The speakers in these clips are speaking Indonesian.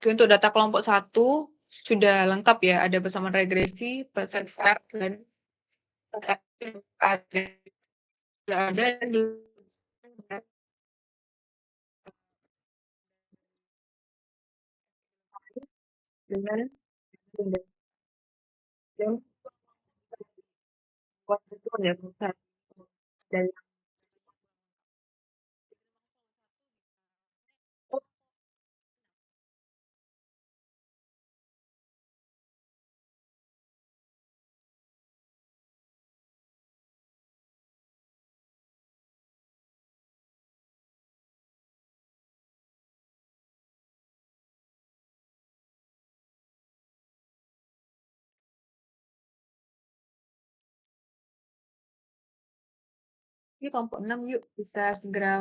Untuk data kelompok 1 sudah lengkap ya, ada persamaan regresi, persen R, dan ada dengan yang ya pusat dan ini kelompok 6 yuk bisa segera.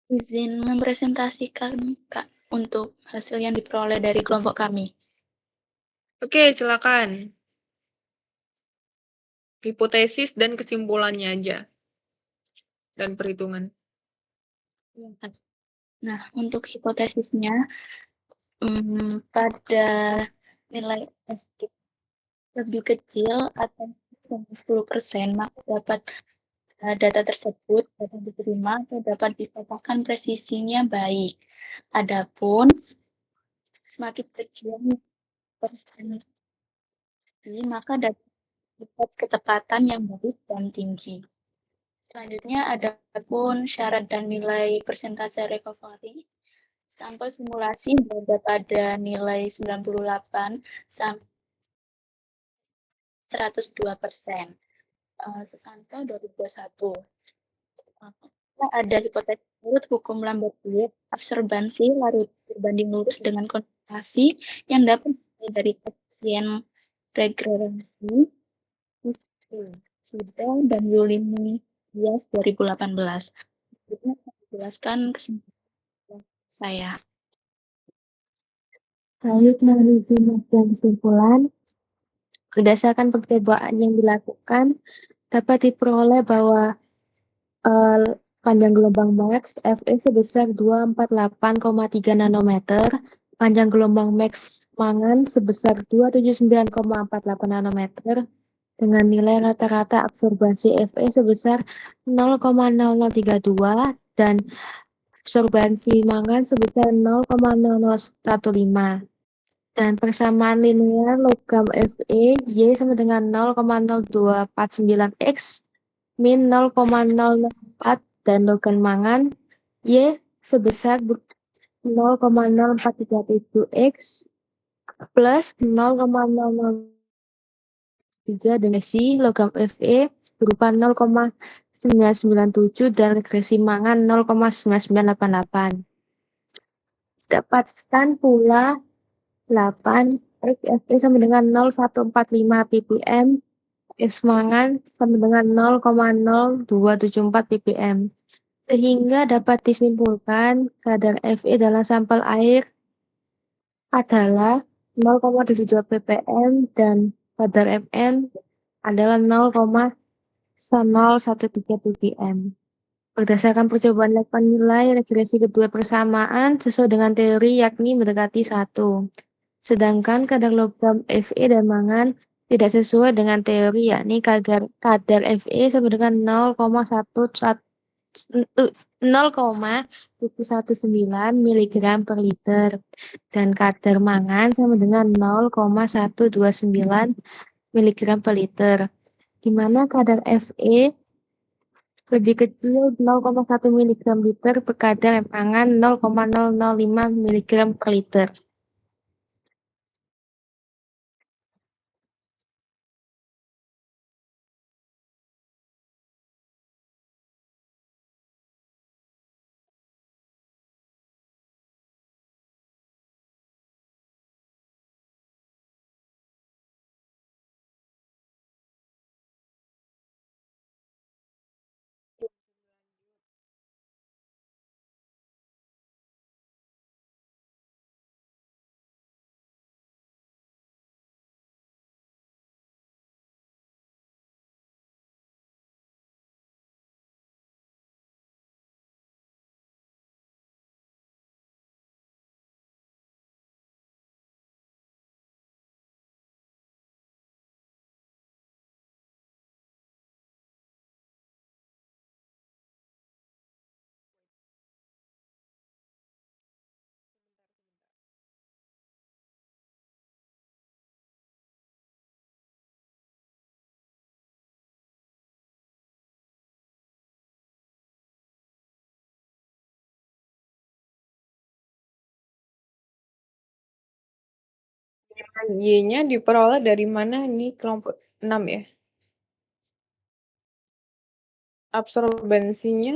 Izin mempresentasikan, Kak, untuk hasil yang diperoleh dari kelompok kami. Oke, silakan. Hipotesis dan kesimpulannya aja. Dan perhitungan. Nah, untuk hipotesisnya, pada nilai ST lebih kecil atau 10%, maka dapat data tersebut dapat diterima atau dapat dikatakan presisinya baik. Adapun semakin kecil persen, maka dapat ketepatan yang baik dan tinggi. Selanjutnya ada pun syarat dan nilai persentase recovery. Sampel simulasi berada pada nilai 98 sampai 102%. Sesangka 2021. Ada hipotesis menurut hukum Lambert-Wilk, absorbansi larut berbanding lurus dengan konsentrasi yang dapat dari koefisien regresi Sudah dan Yulini Dias 2018. Ini menjelaskan kesimpulan saya. Lalu menuju kesimpulan, berdasarkan percobaan yang dilakukan, dapat diperoleh bahwa panjang gelombang max Fe sebesar 248,3 nanometer, panjang gelombang max mangan sebesar 279,48 nanometer, dengan nilai rata-rata absorbansi Fe sebesar 0,0032 dan absorbansi mangan sebesar 0,0015. Dan persamaan linear logam Fe Y sama dengan 0,0249 X min 0,004 dan logam mangan Y sebesar 0,0437 X plus 0,003 dengan regresi logam Fe berupa 0,997 dan regresi mangan 0,9988. Dapatkan pula 8 Fe sama dengan 0,145 ppm, X mangan sama dengan 0,0274 ppm. Sehingga dapat disimpulkan kadar Fe dalam sampel air adalah 0,72 ppm dan kadar Mn adalah 0,013 ppm. Berdasarkan percobaan lakukan nilai regresi kedua persamaan sesuai dengan teori yakni mendekati 1. Sedangkan kadar logam Fe dan mangan tidak sesuai dengan teori yakni kadar Fe sama dengan 0,119 mg per liter dan kadar mangan sama dengan 0,129 mg per liter, di mana kadar Fe lebih kecil 0,1 mg liter per kadar mangan 0,005 mg per liter. Y-nya diperoleh dari mana nih kelompok 6 ya? Absorbensinya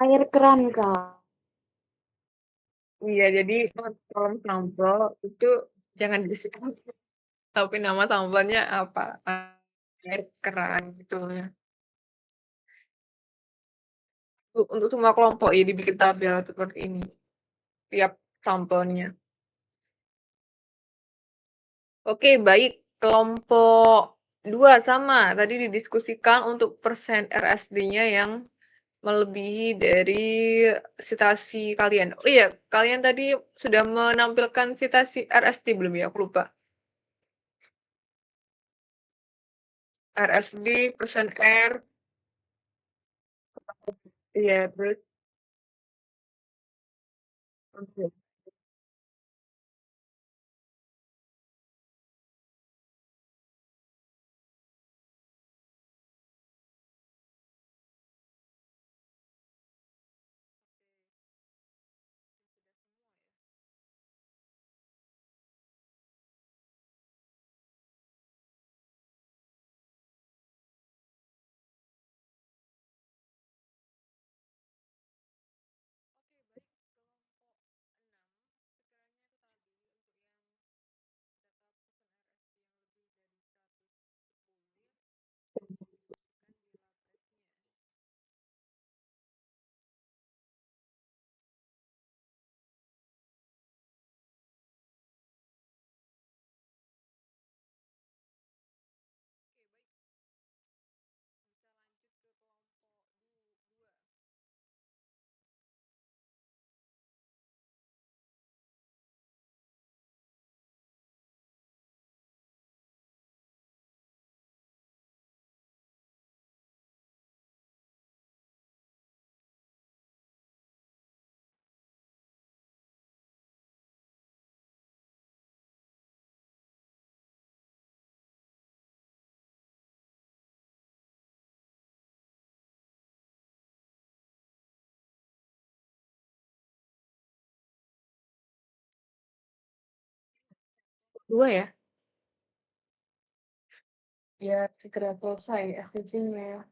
Air keran, Kak. iya, jadi tolong sampel itu jangan disitu, tapi nama sampelnya apa? Air keran gitu ya. Untuk semua kelompok ya dibikin tabel seperti ini, tiap sampelnya. Oke, baik. Kelompok 2 sama, tadi didiskusikan untuk persen RSD-nya yang melebihi dari citasi kalian. Oh iya, kalian tadi sudah menampilkan citasi RSD belum ya? Aku lupa. RSD, persen R, iya, terus oke. 2 ya? Ya, segera selesai FTC-nya.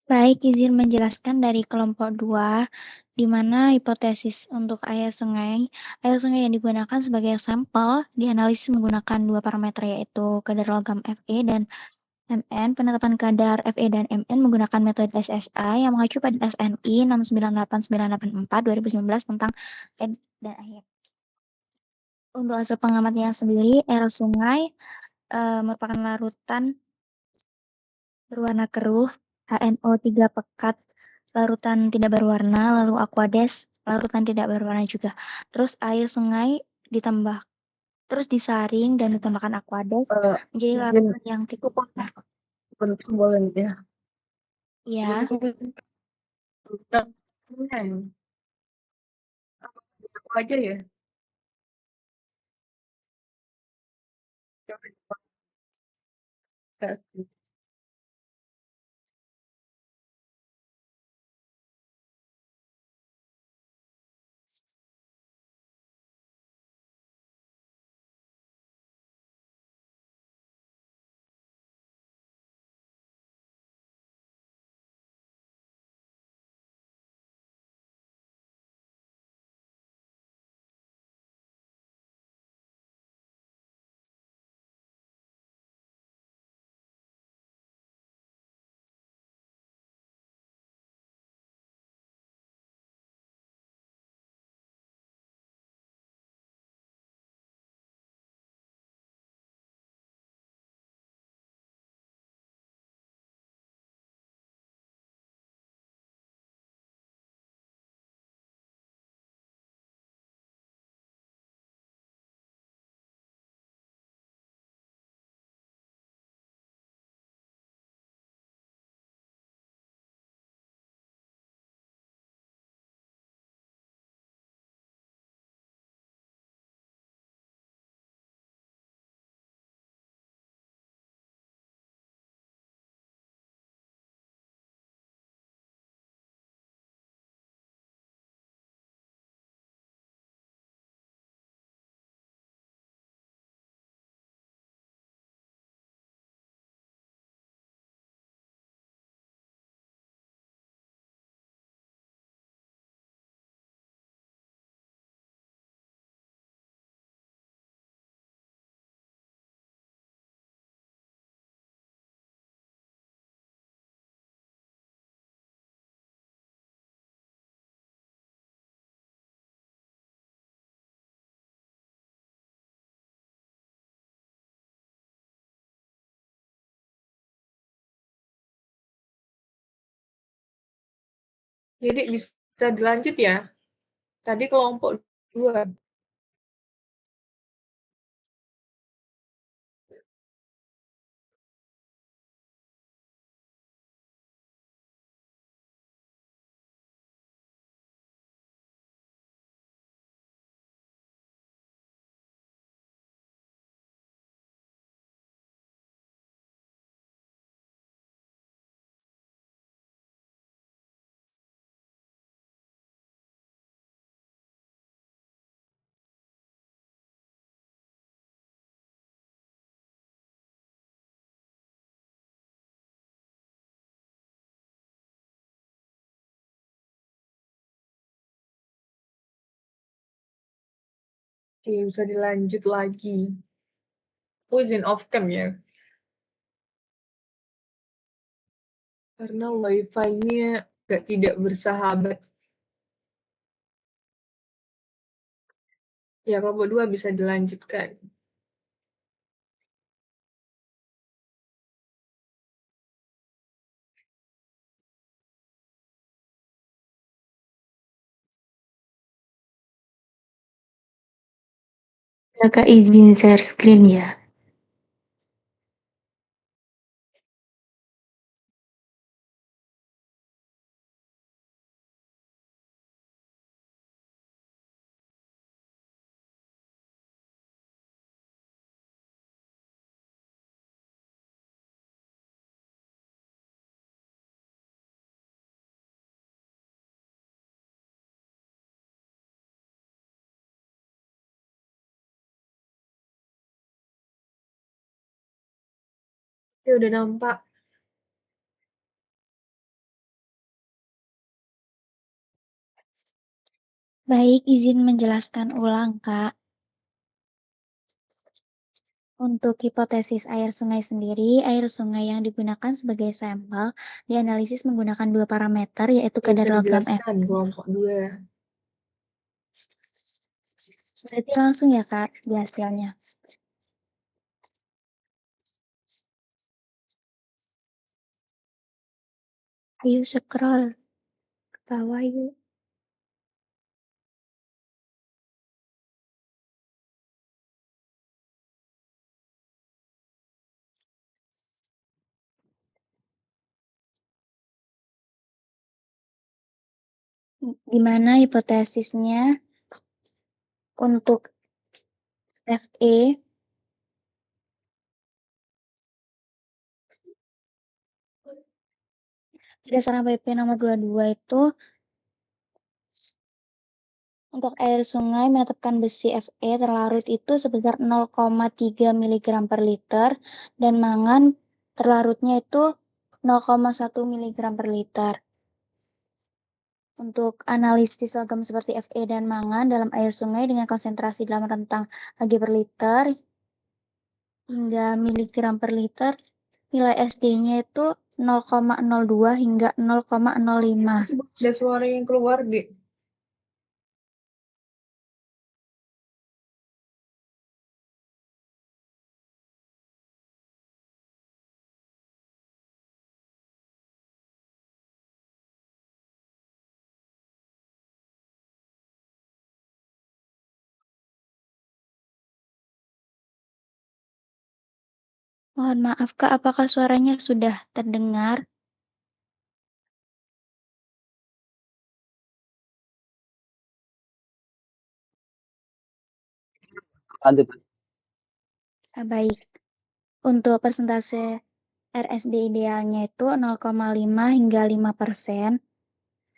Baik, izin menjelaskan dari kelompok 2, di mana hipotesis untuk air sungai yang digunakan sebagai sampel dianalisis menggunakan 2 parameter yaitu kadar logam Fe dan Mn. Penetapan kadar Fe dan Mn menggunakan metode SSA yang mengacu pada SNI 698-984 2019 tentang ed dan air. Untuk hasil pengamatan sendiri, air sungai merupakan larutan berwarna keruh, HNO3 pekat, larutan tidak berwarna, lalu Aquades, larutan tidak berwarna juga. Terus air sungai terus disaring dan ditambahkan Aquades menjadi larutan yang tidak berwarna. Bentuk boleh ya. Ya, Aku aja ya. Jadi bisa dilanjut ya. Tadi kelompok 2. Oke, bisa dilanjut lagi. Aku izin off cam ya. Karena wifi-nya tidak bersahabat. Ya, kelompok 2 bisa dilanjutkan. Kakak izin share screen ya. Oke, udah nampak. Baik, izin menjelaskan ulang, Kak. Untuk hipotesis air sungai sendiri, air sungai yang digunakan sebagai sampel dianalisis menggunakan dua parameter, yaitu Oke, kadar bisa logam dijelaskan kelompok 2. Berarti langsung ya, Kak, di hasilnya. Ayo scroll ke bawah yuk. Di mana hipotesisnya untuk Fe berdasarkan PP nomor 22 itu untuk air sungai menetapkan besi Fe terlarut itu sebesar 0,3 mg per liter dan mangan terlarutnya itu 0,1 mg per liter. Untuk analisis logam seperti Fe dan mangan dalam air sungai dengan konsentrasi dalam rentang Hg per liter hingga miligram per liter, nilai SD-nya itu 0,02 hingga 0,05. Ada suara yang keluar, Dek. Mohon maaf, Kak, apakah suaranya sudah terdengar? Lanjut. Baik. Untuk persentase RSD idealnya itu 0,5 hingga 5%.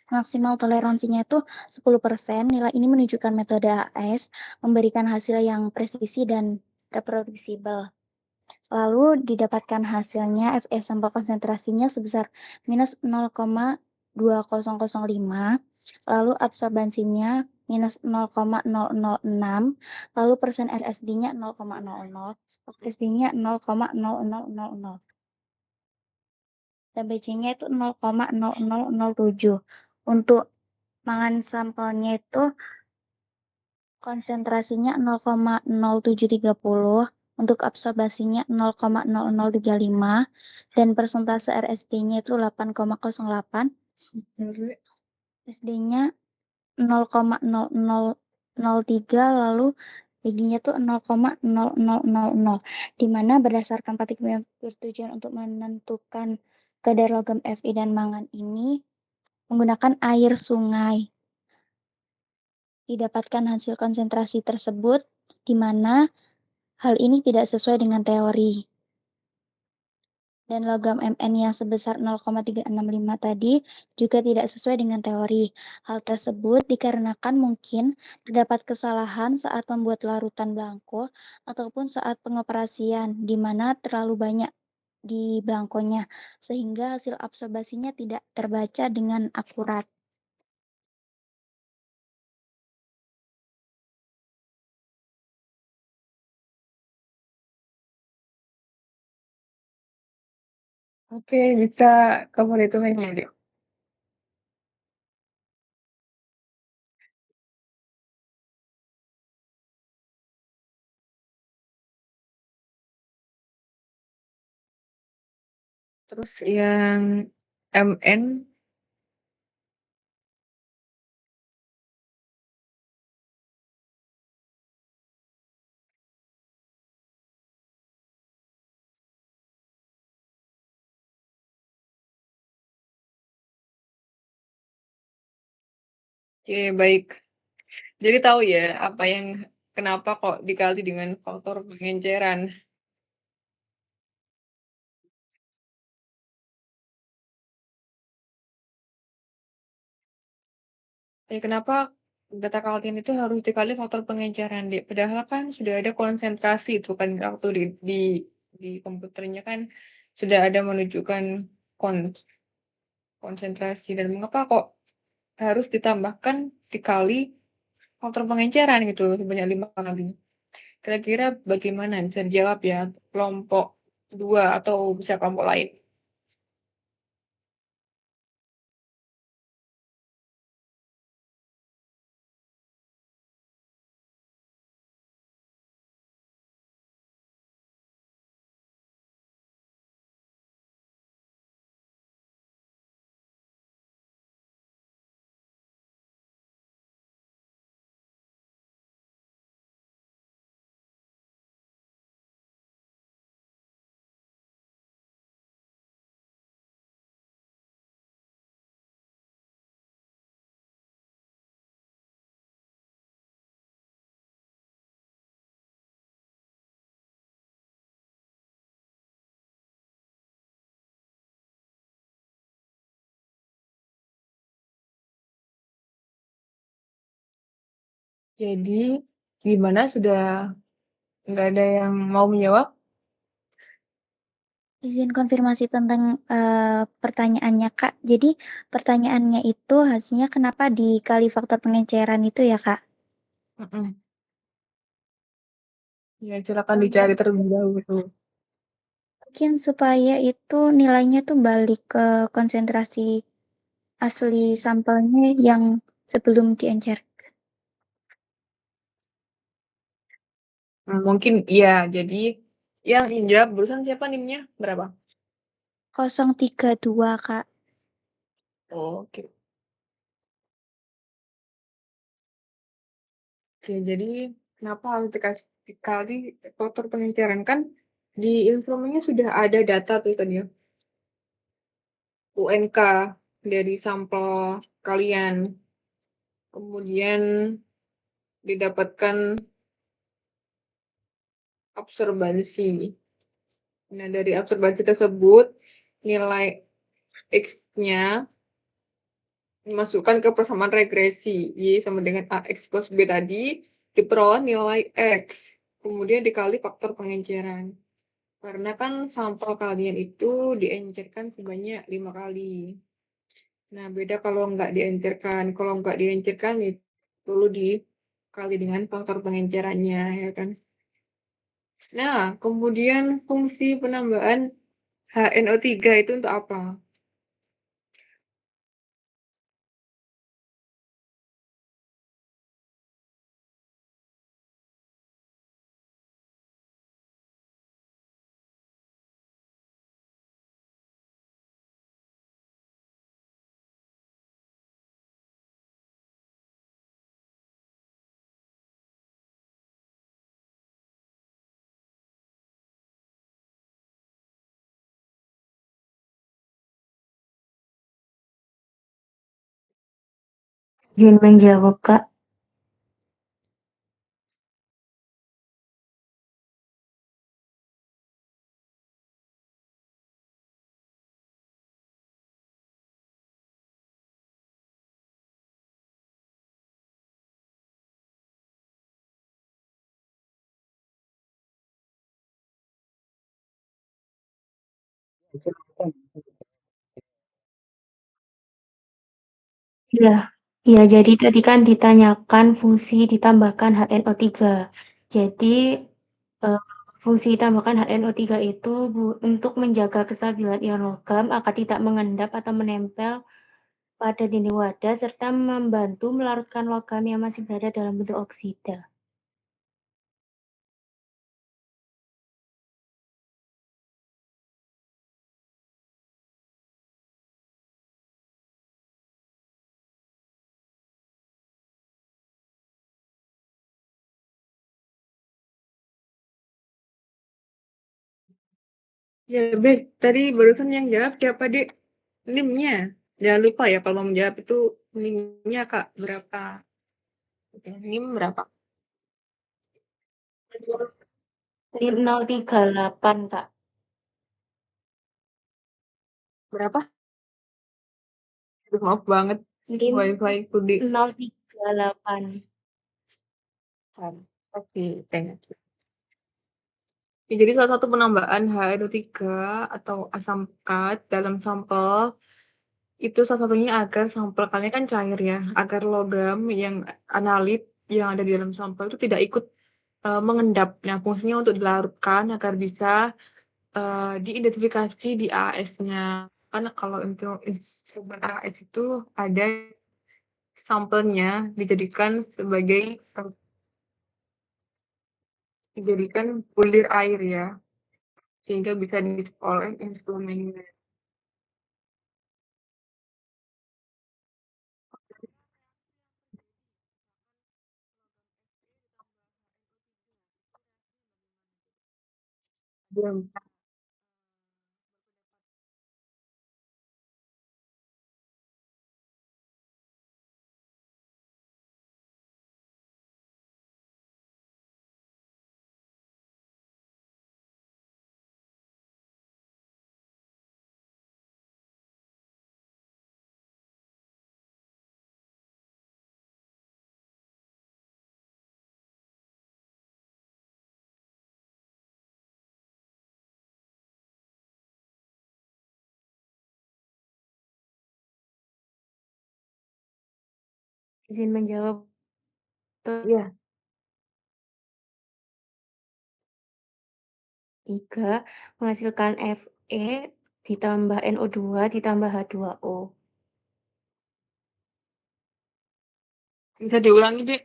Maksimal toleransinya itu 10%. Nilai ini menunjukkan metode AS memberikan hasil yang presisi dan reproduksibel. Lalu didapatkan hasilnya Fe sampel konsentrasinya sebesar minus 0,2005, lalu absorbansinya minus 0,006, lalu persen RSD-nya 0,00, SD-nya 0,0000, dan BC-nya itu 0,0007. Untuk mangan sampelnya itu konsentrasinya 0,0730, untuk absorbasinya 0,0035, dan persentase RSD-nya itu 8,08, SD-nya 0,0003, lalu BG-nya tuh 0,0000, di mana berdasarkan partikel pertujuan untuk menentukan kadar logam Fe dan mangan ini menggunakan air sungai. Didapatkan hasil konsentrasi tersebut, di mana hal ini tidak sesuai dengan teori. Dan logam Mn yang sebesar 0,365 tadi juga tidak sesuai dengan teori. Hal tersebut dikarenakan mungkin terdapat kesalahan saat membuat larutan belangko ataupun saat pengoperasian, di mana terlalu banyak di belangkonya, sehingga hasil absorbasinya tidak terbaca dengan akurat. Oke, bisa kamu hitungin ya, Dek. Terus yang MN oke, baik. Jadi tahu ya apa yang kenapa kok dikali dengan faktor pengenceran. Kenapa data kalian itu harus dikali faktor pengenceran, Dek? Padahal kan sudah ada konsentrasi itu kan waktu di komputernya kan sudah ada menunjukkan konsentrasi dan mengapa kok harus ditambahkan dikali faktor pengenceran gitu sebanyak 5 kali. Kira-kira bagaimana? Bisa dijawab ya kelompok 2 atau bisa kelompok lain? Jadi gimana, sudah nggak ada yang mau menjawab? Izin konfirmasi tentang pertanyaannya, Kak. Jadi pertanyaannya itu hasilnya kenapa dikali faktor pengenceran itu ya, Kak? Mm-mm. Ya, silakan dicari terlebih dahulu. Mungkin supaya itu nilainya tuh balik ke konsentrasi asli sampelnya yang sebelum diencer. Mungkin iya. Jadi yang menjawab barusan siapa nimnya? Berapa? 032, Kak. Oke. Oke, jadi kenapa harus dikali faktor pengenceran? Kan di instrumennya sudah ada data tuh tadi ya. UNK dari sampel kalian. Kemudian didapatkan absorbansi. Nah, dari absorbansi tersebut nilai X-nya dimasukkan ke persamaan regresi. Y sama dengan AX plus B tadi diperoleh nilai X. Kemudian dikali faktor pengenceran. Karena kan sampel kalian itu diencerkan sebanyak 5 kali. Nah, beda kalau nggak diencerkan. Kalau nggak diencerkan itu perlu dikali dengan faktor pengencerannya, ya kan? Nah, kemudian fungsi penambahan HNO3 itu untuk apa? Izin menjawab, Kak. Iya, iya, jadi tadi kan ditanyakan fungsi ditambahkan HNO3. Jadi, eh, fungsi ditambahkan HNO3 itu untuk menjaga kestabilan ion logam agar tidak mengendap atau menempel pada dinding wadah serta membantu melarutkan logam yang masih berada dalam bentuk oksida. Ya, baik. Tadi barusan yang jawab siapa, Dek? NIM-nya. Jangan lupa ya kalau mau menjawab itu NIM-nya, Kak, berapa? Oke, NIM berapa? NIM 038, Kak. Berapa? Aduh, maaf banget. NIM Wifi ku di 038. Oke, thank you. Ya, jadi salah satu penambahan HNO3 atau asam pekat dalam sampel itu salah satunya agar sampel kalian kan cair ya, agar logam yang analit yang ada di dalam sampel itu tidak ikut mengendap. Nah, fungsinya untuk dilarutkan agar bisa diidentifikasi di AAS-nya. Karena kalau untuk instrumen AAS itu ada sampelnya dijadikan bulir air ya, sehingga bisa diisi oleh instrumennya. Belum. Izin menjawab. Iya. 3 menghasilkan Fe ditambah NO2 ditambah H2O. Bisa diulangi, Dek?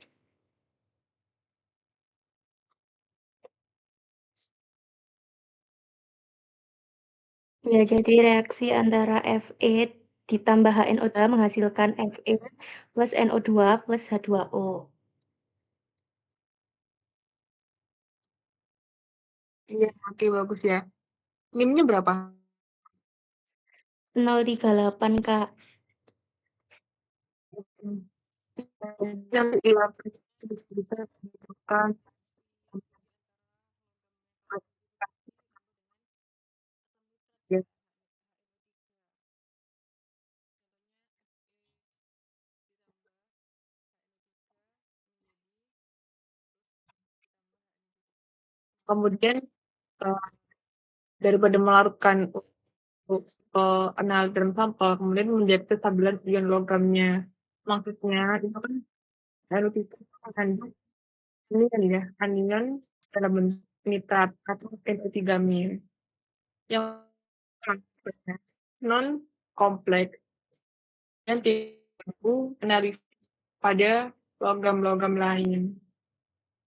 Ya, jadi reaksi antara Fe ditambah HNO2 menghasilkan Fe plus NO2 plus H2O. Iya, oke bagus ya. NIM-nya berapa? 038, Kak. Hmm. Nanti dilapis bisa dibutuhkan. Ya. Kemudian eh, daripada melarutkan untuk analisis dalam sampel, kemudian menjadi kestabilan ion logamnya. Maksudnya itu kan NO3 mengandung ini kan ya, anion dalam bentuk nitrat atau NO3-min yang non kompleks yang tidak mampu analisis pada logam-logam lain,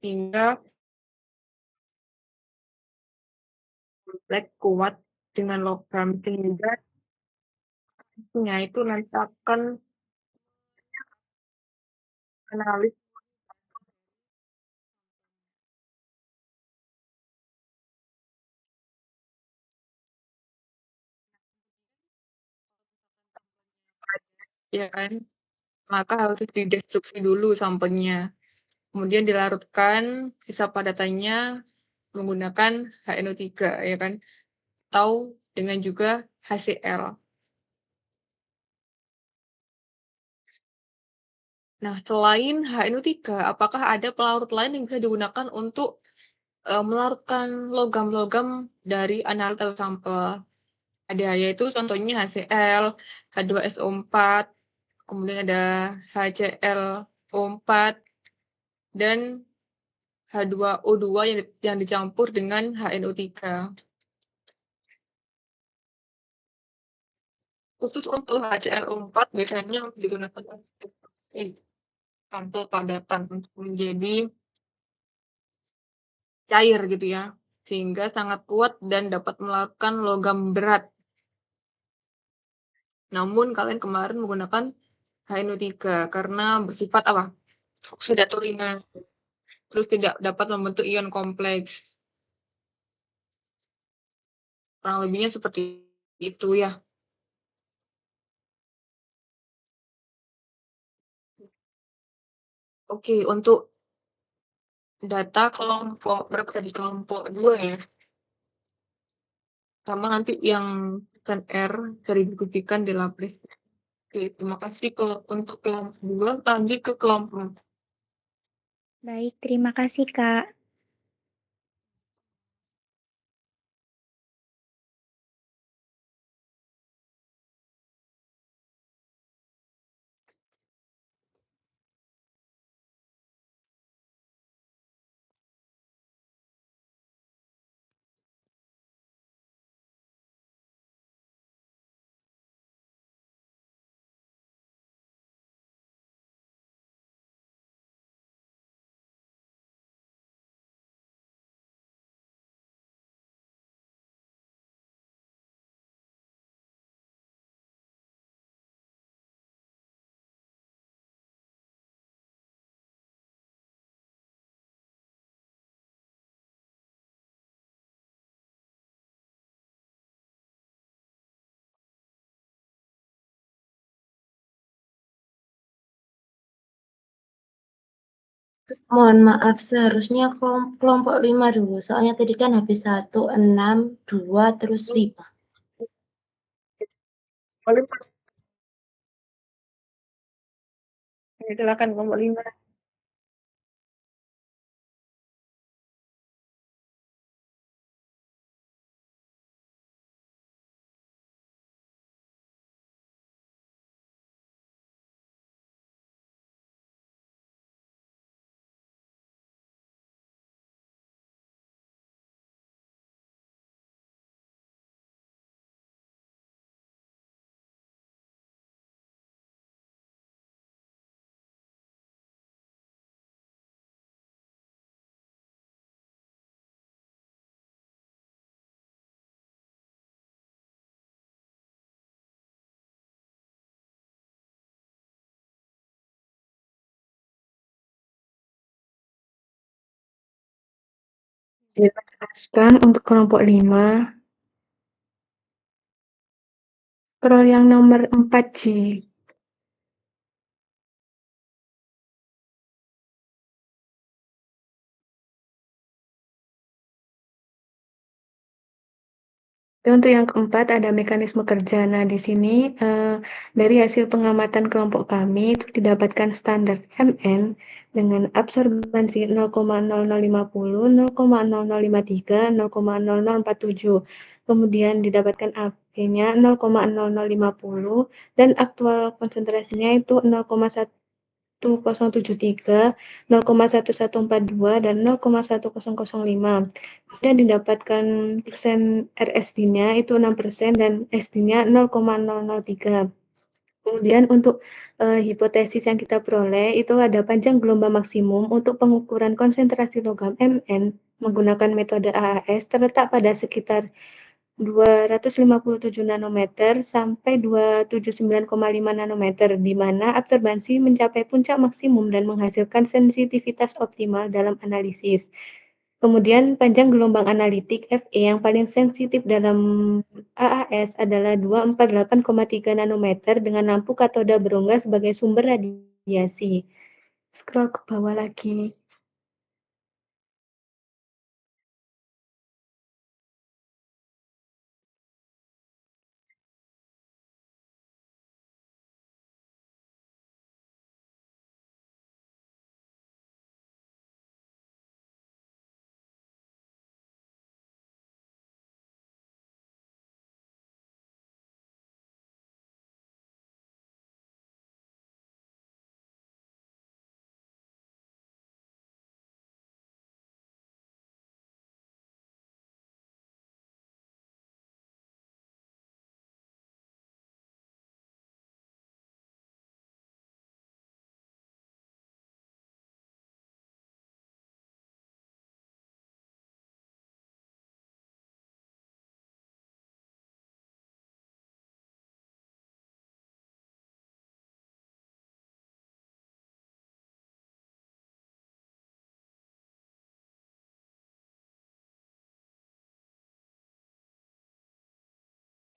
sehingga kompleks kuat dengan logam, sehingga itu nanti akan analis ya kan, maka harus didestruksi dulu sampelnya, kemudian dilarutkan sisa padatannya menggunakan HNO3 ya kan, atau dengan juga HCl. Nah, selain HNO3, apakah ada pelarut lain yang bisa digunakan untuk melarutkan logam-logam dari analytical sampel? Ada, yaitu contohnya HCl, H2SO4, kemudian ada HClO4, dan H2O2 yang dicampur dengan HNO3. Khusus untuk HClO4 biasanya digunakan untuk sampel padatan untuk menjadi cair gitu ya, sehingga sangat kuat dan dapat melarutkan logam berat. Namun kalian kemarin menggunakan HNO3 karena bersifat apa? Oksidatif ringan, terus tidak dapat membentuk ion kompleks. Kurang lebihnya seperti itu ya. Oke, untuk data kelompok berapa tadi, kelompok 2 ya. Sama nanti yang pesan R bisa didiskusikan di Lapris. Oke, terima kasih untuk kelompok 2, lanjut ke kelompok. Baik, terima kasih, Kak. Mohon maaf, seharusnya kelompok 5 dulu. Soalnya tadi kan habis 1, 6, 2, terus 5. Boleh, Pak. Ya, silakan kelompok 5. Jelaskan untuk kelompok 5, scroll yang nomor 4 Ji. Dan untuk yang keempat ada mekanisme kerja. Nah, di sini dari hasil pengamatan kelompok kami itu didapatkan standar MN dengan absorbansi 0,0050, 0,0053, 0,0047. Kemudian didapatkan AP-nya 0,0050 dan aktual konsentrasinya itu 0,1073, 0,1142 dan 0,1005. Kemudian didapatkan persen RSD-nya itu 6% dan SD-nya 0,003. Kemudian untuk hipotesis yang kita peroleh itu ada panjang gelombang maksimum untuk pengukuran konsentrasi logam Mn menggunakan metode AAS terletak pada sekitar 257 nanometer sampai 279,5 nanometer, di mana absorbansi mencapai puncak maksimum dan menghasilkan sensitivitas optimal dalam analisis. Kemudian panjang gelombang analitik Fe yang paling sensitif dalam AAS adalah 248,3 nanometer dengan lampu katoda berongga sebagai sumber radiasi. Scroll ke bawah lagi.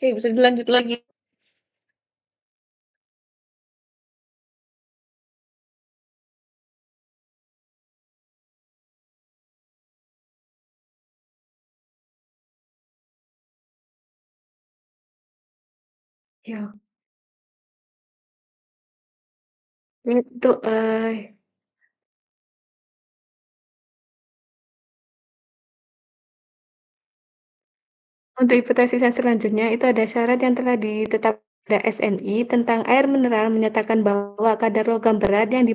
Oke, bisa dilanjut lagi. Ya, itu untuk hipotesis yang selanjutnya itu ada syarat yang telah ditetapkan pada SNI tentang air mineral menyatakan bahwa kadar logam berat yang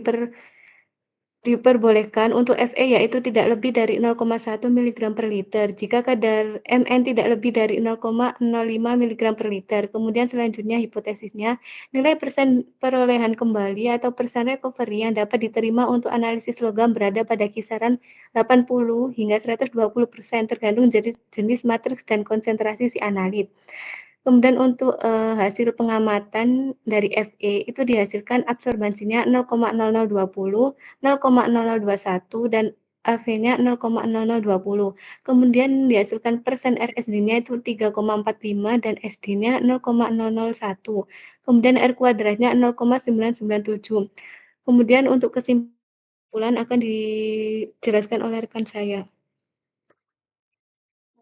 diperbolehkan untuk Fe yaitu tidak lebih dari 0,1 mg per liter jika kadar Mn tidak lebih dari 0,05 mg per liter. Kemudian selanjutnya hipotesisnya, nilai persen perolehan kembali atau persen recovery yang dapat diterima untuk analisis logam berada pada kisaran 80 hingga 120% tergantung jenis matriks dan konsentrasi si analit. Kemudian untuk hasil pengamatan dari Fe itu dihasilkan absorbansinya 0,0020, 0,0021 dan AV-nya 0,0020. Kemudian dihasilkan persen RSD-nya itu 3,45 dan SD-nya 0,001. Kemudian R kuadratnya 0,997. Kemudian untuk kesimpulan kesimpulan akan dijelaskan oleh rekan saya.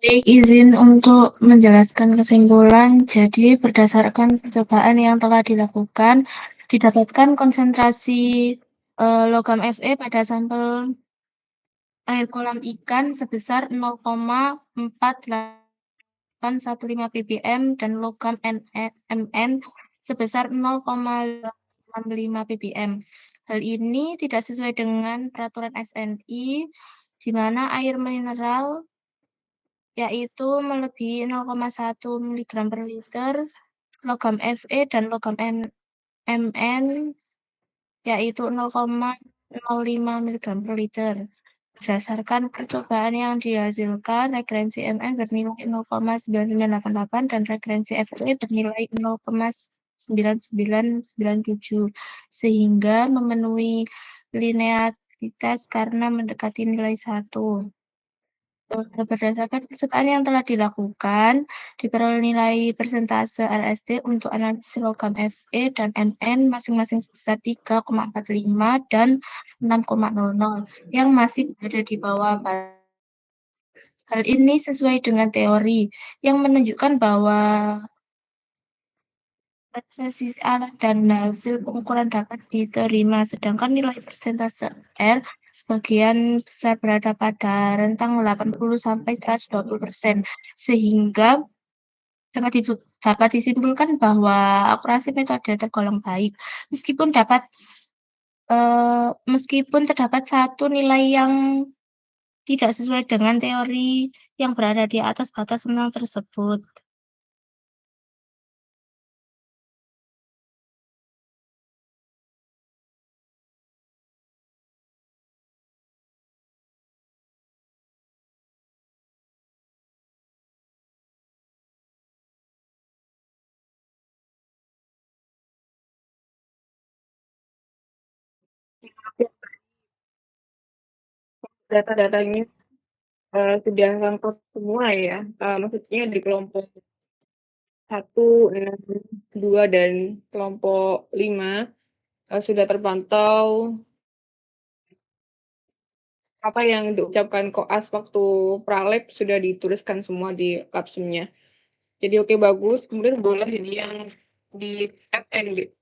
Baik, izin untuk menjelaskan kesimpulan. Jadi, berdasarkan percobaan yang telah dilakukan, didapatkan konsentrasi logam Fe pada sampel air kolam ikan sebesar 0,4815 ppm dan logam Mn sebesar 0,65 ppm. Hal ini tidak sesuai dengan peraturan SNI, di mana air mineral yaitu melebihi 0,1 mg per liter, logam Fe dan logam Mn yaitu 0,05 mg per liter. Berdasarkan percobaan yang dihasilkan, referensi Mn bernilai 0,9988 dan referensi Fe bernilai 0,9997 sehingga memenuhi linearitas karena mendekati nilai 1. Berdasarkan percobaan yang telah dilakukan, diperoleh nilai persentase RSD untuk analisis logam Fe dan Mn masing-masing sebesar 3,45 dan 6,00 yang masih berada di bawah batas. Hal ini sesuai dengan teori yang menunjukkan bahwa presisi alat dan hasil pengukuran dapat diterima, sedangkan nilai persentase R sebagian besar berada pada rentang 80–120%, sehingga dapat disimpulkan bahwa akurasi metode tergolong baik, meskipun terdapat satu nilai yang tidak sesuai dengan teori yang berada di atas batas menang tersebut. Data-datanya sudah lengkap semua ya. Maksudnya di kelompok 1, 6, 2, dan kelompok 5 sudah terpantau apa yang diucapkan koas waktu pralab sudah dituliskan semua di kapsunnya. Jadi oke, bagus. Kemudian boleh ini yang di FN gitu.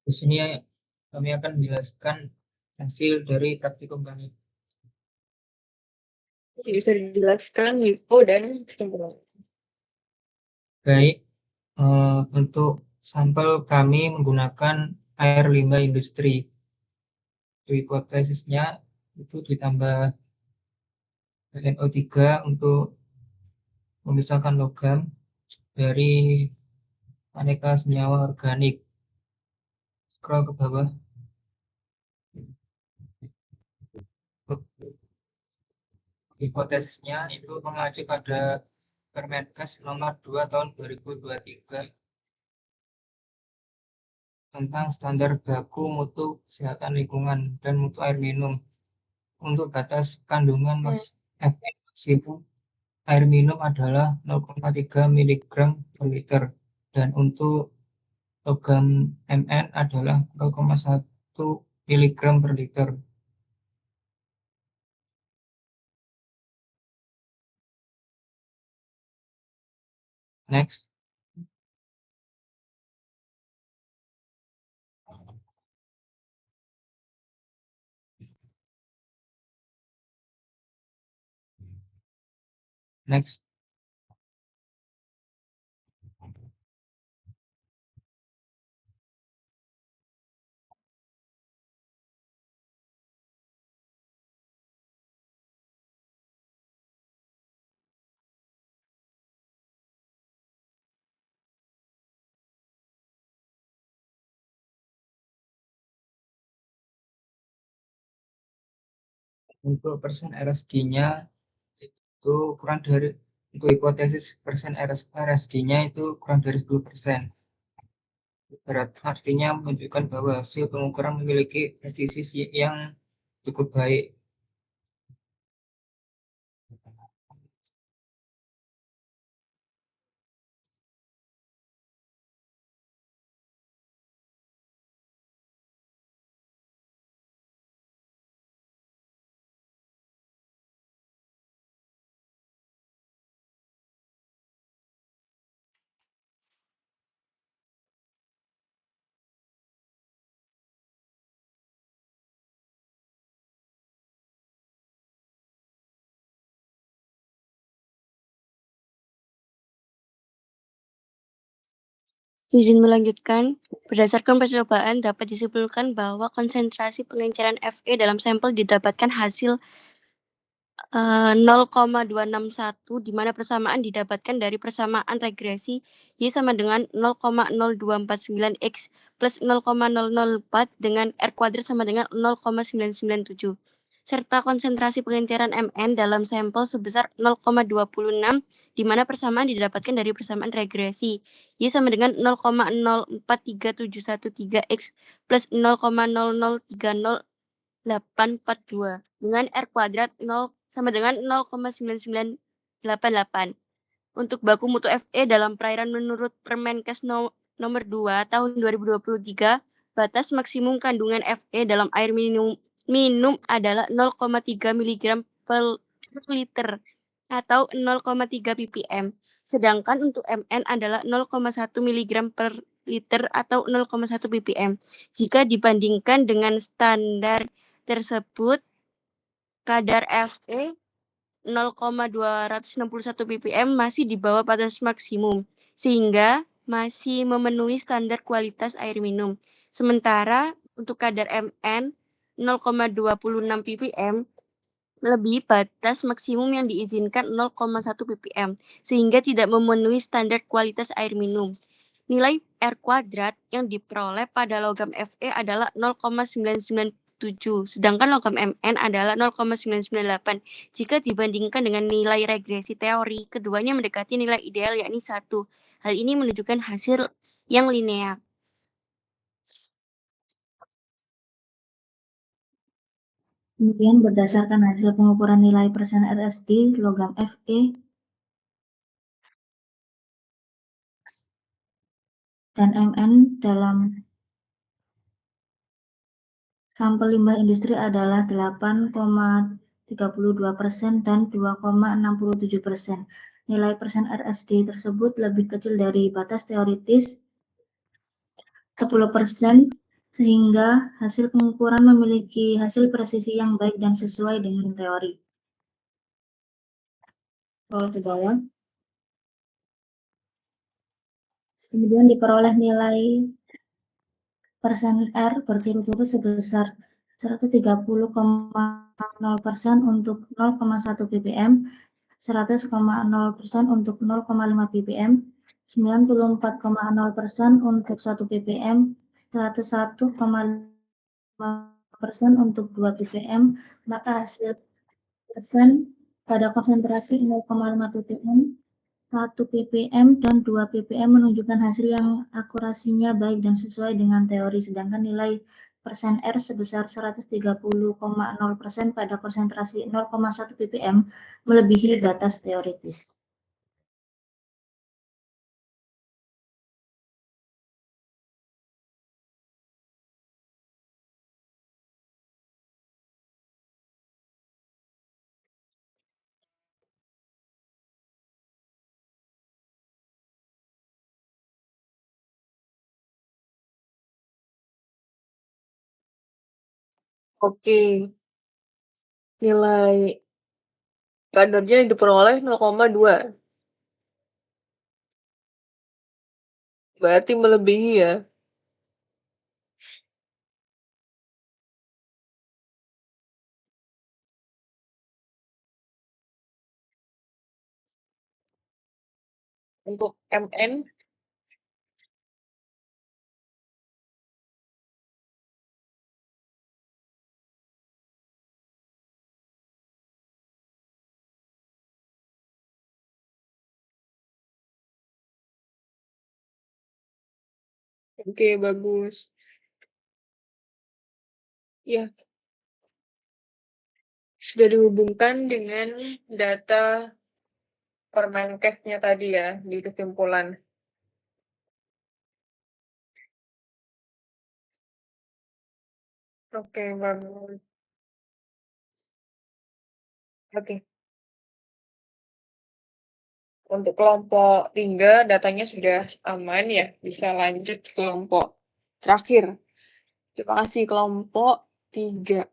Di sini kami akan menjelaskan hasil dari praktikum kami. Bisa dijelaskan info dan kesimpulan. Baik, untuk sampel kami menggunakan air limbah industri. Hipotesisnya itu ditambah NO3 untuk memisahkan logam dari aneka senyawa organik. Scroll ke bawah. Hipotesisnya itu mengacu pada Permenkes nomor 2 tahun 2023 tentang standar baku mutu kesehatan lingkungan dan mutu air minum. Untuk batas kandungan maksimum air minum adalah 0,3 mg per liter dan untuk logam Mn adalah 0,1 mg per liter. Next. Next. Untuk persen RSD-nya itu kurang dari, untuk hipotesis persen RSD-nya itu kurang dari 10%. Artinya menunjukkan bahwa hasil pengukuran memiliki presisi yang cukup baik. Izin melanjutkan, berdasarkan percobaan dapat disimpulkan bahwa konsentrasi pengenceran Fe dalam sampel didapatkan hasil 0,261 di mana persamaan didapatkan dari persamaan regresi Y sama dengan 0,0249 X plus 0,004 dengan R kuadrat sama dengan 0,997. Serta konsentrasi pengenceran Mn dalam sampel sebesar 0,26 di mana persamaan didapatkan dari persamaan regresi Y sama dengan 0,0437113 X plus 0,0030842 dengan R kuadrat 0 sama dengan 0,9988. Untuk baku mutu Fe dalam perairan menurut Permenkes nomor 2 tahun 2023, batas maksimum kandungan Fe dalam air minum adalah 0,3 mg per liter atau 0,3 ppm. Sedangkan untuk Mn adalah 0,1 mg per liter atau 0,1 ppm. Jika dibandingkan dengan standar tersebut, kadar Fe 0,261 ppm masih di bawah batas maksimum, sehingga masih memenuhi standar kualitas air minum. Sementara untuk kadar Mn 0,26 ppm lebih batas maksimum yang diizinkan 0,1 ppm, sehingga tidak memenuhi standar kualitas air minum. Nilai R kuadrat yang diperoleh pada logam Fe adalah 0,997, sedangkan logam Mn adalah 0,998. Jika dibandingkan dengan nilai regresi teori, keduanya mendekati nilai ideal yakni 1. Hal ini menunjukkan hasil yang linear. Kemudian berdasarkan hasil pengukuran nilai persen RSD logam Fe dan Mn dalam sampel limbah industri adalah 8,32% dan 2,67%. Nilai persen RSD tersebut lebih kecil dari batas teoritis 10%, sehingga hasil pengukuran memiliki hasil presisi yang baik dan sesuai dengan teori. Ke bawah. Kemudian diperoleh nilai persen R berturut-turut sebesar 130,0% untuk 0,1 ppm, 100,0% untuk 0,5 ppm, 94,0% untuk 1 ppm, 101,5% untuk 2 ppm, maka hasil persen pada konsentrasi 0,5 ppm, 1 ppm, dan 2 ppm menunjukkan hasil yang akurasinya baik dan sesuai dengan teori, sedangkan nilai persen R sebesar 130,0% pada konsentrasi 0,1 ppm melebihi batas teoritis. Oke, nilai kadarnya diperoleh 0,2. Berarti melebihi ya. Untuk MN oke, bagus. Ya, sudah dihubungkan dengan data Permenkesnya tadi ya di kesimpulan. Oke, bagus. Oke. Untuk kelompok 3 datanya sudah aman ya, bisa lanjut ke kelompok terakhir. Terima kasih kelompok 3.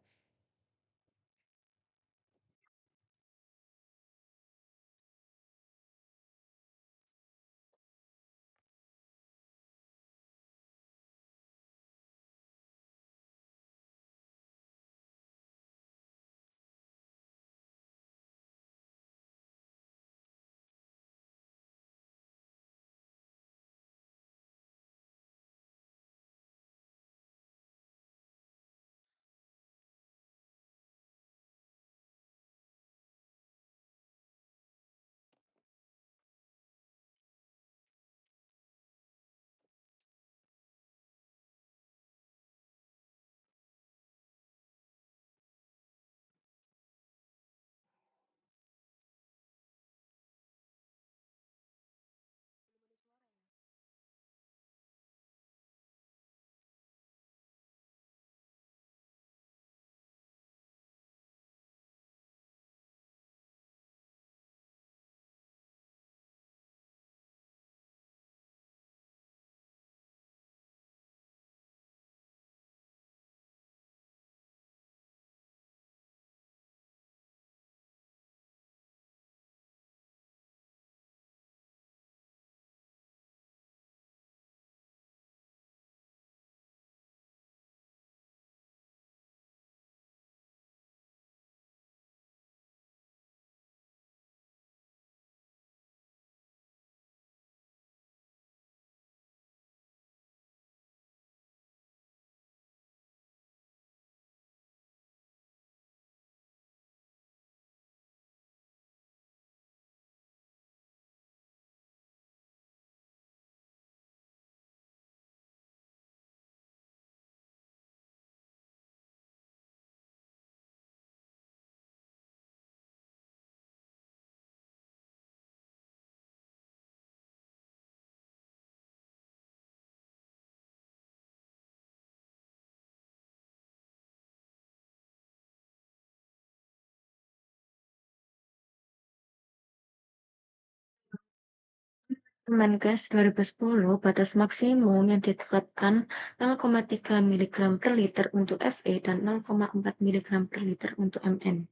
Kemenkes 2010, batas maksimum yang ditetapkan 0,3 mg per liter untuk Fe dan 0,4 mg per liter untuk Mn.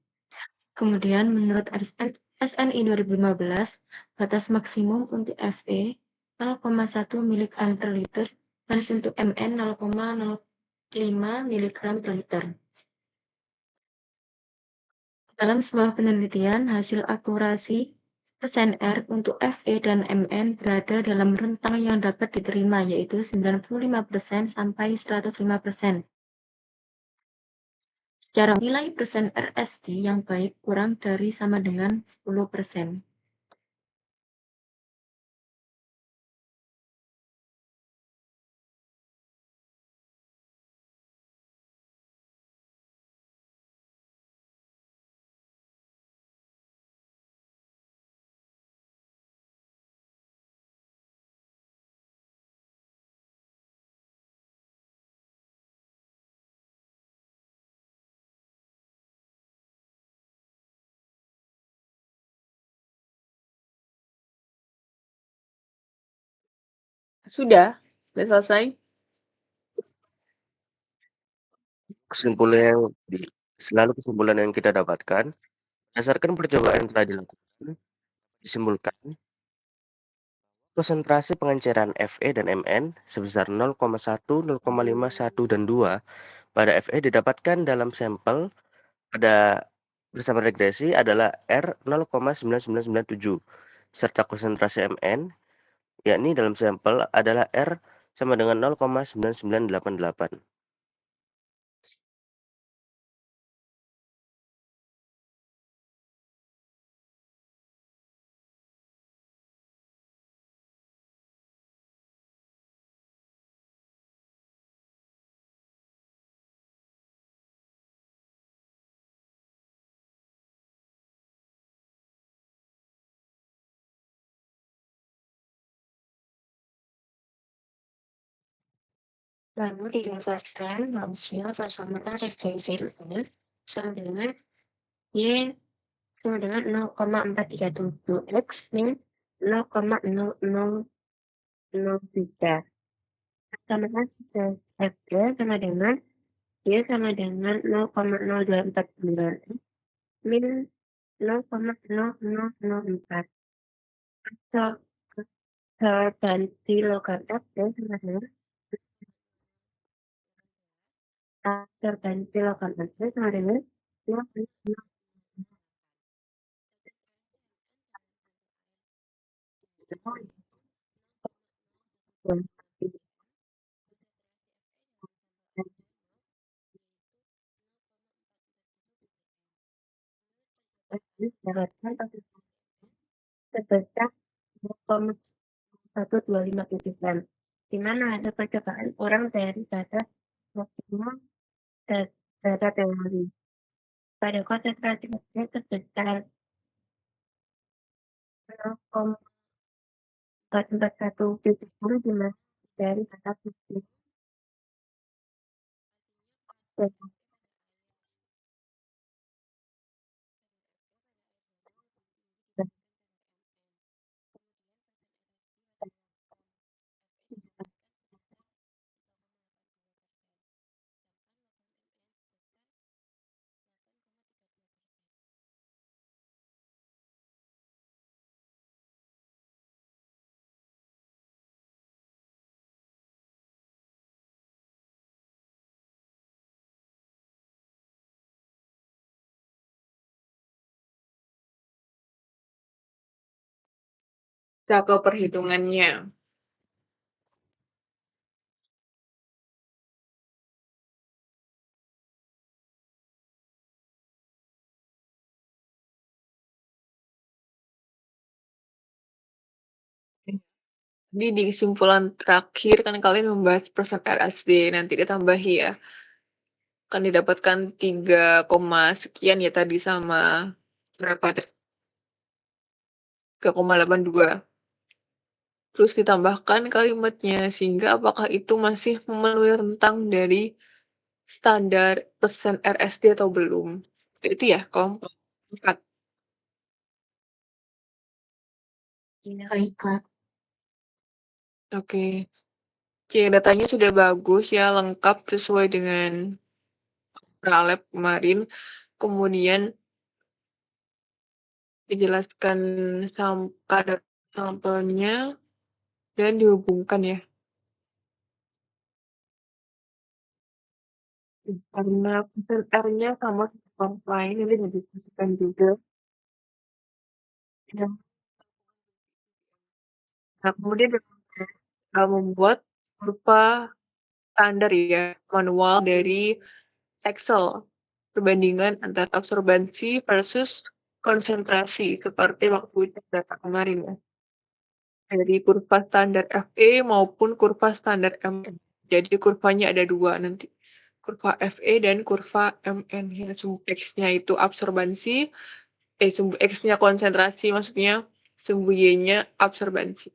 Kemudian menurut SNI 2015, batas maksimum untuk Fe 0,1 mg per liter dan untuk Mn 0,05 mg per liter. Dalam sebuah penelitian, hasil akurasi persen R untuk FE dan MN berada dalam rentang yang dapat diterima, yaitu 95% sampai 105%. Secara nilai persen RSD yang baik kurang dari sama dengan 10%. Sudah selesai. Kesimpulan yang kita dapatkan berdasarkan percobaan yang telah dilakukan, disimpulkan konsentrasi pengenceran Fe dan Mn sebesar 0,1, 0,5, 1, dan 2 pada Fe didapatkan dalam sampel pada bersama regresi adalah R 0,9997 serta konsentrasi Mn yakni dalam sampel adalah R sama dengan 0,9988. Lalu didapatkan hasil persamaan regresi ini sama dengan Y sama dengan 0,437 X min 0,0003 sama dengan FD sama dengan Y sama dengan 0,0249 min 0,0004 atau terganti logam FD sama dengan terganti logam FD sama dengan 0,00. Dapatkan sebesar 0,125 di mana ada percobaan kurang dari batas maksimum data teori. Pada konsentrasi sebesar 0,441 ppm di mana dari batas maksimum Cara perhitungannya. Jadi di kesimpulan terakhir kan kalian membahas persen RSD, nanti ditambahi ya. Kan didapatkan 3, sekian ya tadi sama berapa? 3,82. Terus ditambahkan kalimatnya sehingga apakah itu masih memenuhi rentang dari standar persen RSD atau belum? Itu ya kelompok 4. Baik, Kak. Oke. Oke, datanya sudah bagus ya, lengkap sesuai dengan pralab kemarin. Kemudian dijelaskan kadar sampelnya dan dihubungkan ya. Karena persen R-nya sama lain ini didiskusikan juga. Ya. Nah, kemudian membuat kurva standar ya manual dari Excel perbandingan antara absorbansi versus konsentrasi seperti waktu itu data kemarin ya. Dari kurva standar FE maupun kurva standar MN. Jadi kurvanya ada dua nanti. Kurva FE dan kurva MN. Ya, sumbu X-nya itu absorbansi, sumbu X-nya konsentrasi maksudnya, sumbu Y-nya absorbansi.